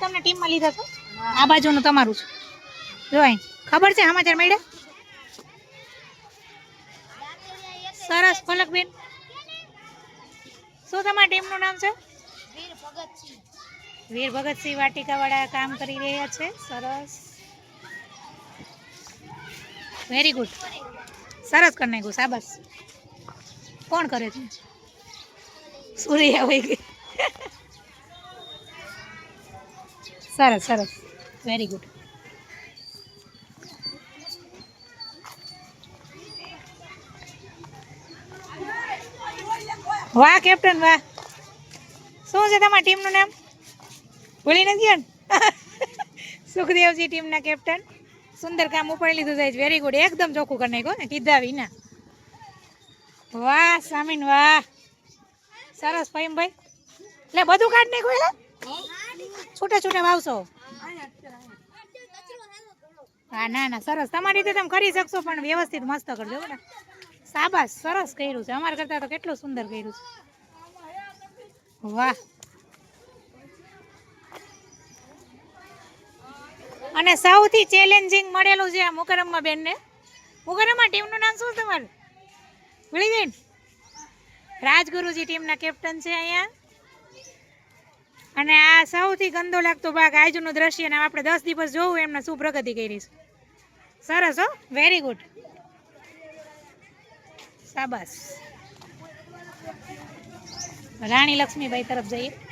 તમને ટીમમાં લીધા છો આ બાજુનું તમારું છે જો અહીં ખબર છે સમાચાર મળ્યા સરસ પલકબેન શું તમારા ટીમનું નામ છે વીર ભગતસિંહ વાટિકાવાળા કામ કરી રહ્યા છે સરસ વેરી ગુડ સરસ કરી નાખ્યું શાબાશ કોણ કરે છે સૂર્યા હોય ગઈ સરસ સરસ વેરી ગુડ વાહ કેપ્ટન વાહ શું છે તમારા ટીમનું નામ ભૂલી નથી ગયા સુખદેવજી ટીમના કેપ્ટન સુંદર કામ ઉપાડી લીધું જાય વેરી ગુડ એકદમ ચોખ્ખું કરી નાખ્યું ને કીધા વિના વાહ સામીન વાહ સરસ ફહીમભાઈ એટલે બધું કાઢ નાખ્યું એટલે છૂટા છૂટા વાવશો હા ના ના સરસ તમારી રીતે તમે કરી શકશો પણ વ્યવસ્થિત મસ્ત કરજો બરાબર શાબાશ સરસ કર્યું છે અમારા કરતા તો કેટલું સુંદર કર્યું છે વાહ અને સૌથી ચેલેન્જિંગ મળેલું છે આ મુકરમ્મા બેનને મુકરમ્મા ટીમનું નામ શું તમારું ભૂલી ગઈ રાજગુરુજી ટીમના કેપ્ટન છે અહીંયા અને આ સૌથી ગંદો લાગતો ભાગ આજનું દ્રશ્ય અને આપણે 10 દિવસ જોવું એમને શું પ્રગતિ કરી છે સરસ હો વેરી ગુડ શાબાશ રાણી લક્ષ્મીબાઈ તરફ જઈએ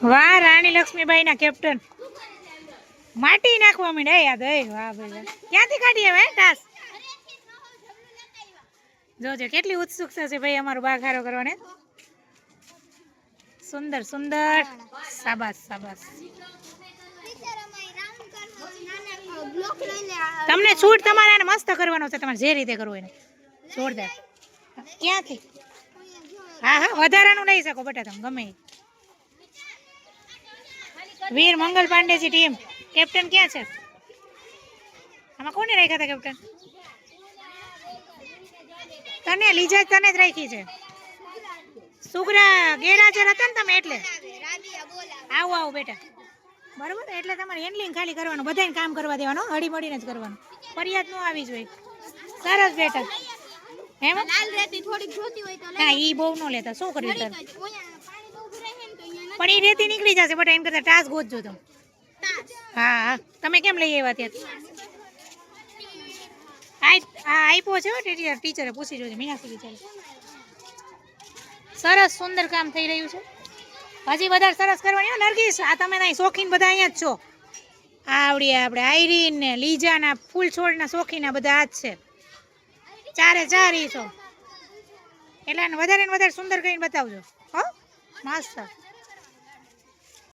વાહ રાણી લક્ષ્મીબાઈ ના કેપ્ટન માટી નાખવા માંડ્યા યાદ હે વાહ ભાઈ વાહ ક્યાંથી કાઢી હવે ટાસ જોજો કેટલી ઉત્સુકતા છે ભાઈ અમારો બાઘારો કરવાને સુંદર સુંદર શાબાશ શાબાશ તમને છૂટ તમારે આને મસ્ત કરવાનો છે તમારે જે રીતે કરવું એને જોરદાર ક્યાંથી હા હા વધારાનું લઈ શકો બેટા તમે ગમે વીર મંગલ પાંડેજી ટીમ કેપ્ટન ક્યાં છે આમાં કોને રાખ્યા હતા કેપ્ટન તને લીજા તને જ રાખી છે સુગરા ગેરહાજર હતા ને તમે એટલે આવો આવો બેટા બરોબર એટલે તમારે હેન્ડલિંગ ખાલી કરવાનું બધાને કામ કરવા દેવાનું હળી મળીને જ કરવાનું ફરિયાદ ન આવી જોઈએ સરસ બેટા એમ હા ઈ બહુ ન લેતા શું કર્યું તાર પણ એ રેતી નીકળી જશે બટ એમ કરતા ટાસ ગોતજો તમે હા હા તમે કેમ લઈ આવ્યા ત્યાં આપ્યો છે ટીચરે પૂછી જોજો મીનાક્ષી ટીચરે સરસ સુંદર કામ થઈ રહ્યું છે હજી વધારે સરસ કરવાની નરગીસ આ તમે અહીં શોખીન બધા અહીંયા જ છો આવડી આપણે આયરીન ને લીજાના ફૂલ છોડના શોખીના બધા આ જ છે ચારે ચાર ઈ છો એટલે વધારે ને વધારે સુંદર કરીને બતાવજો હો મસ્ત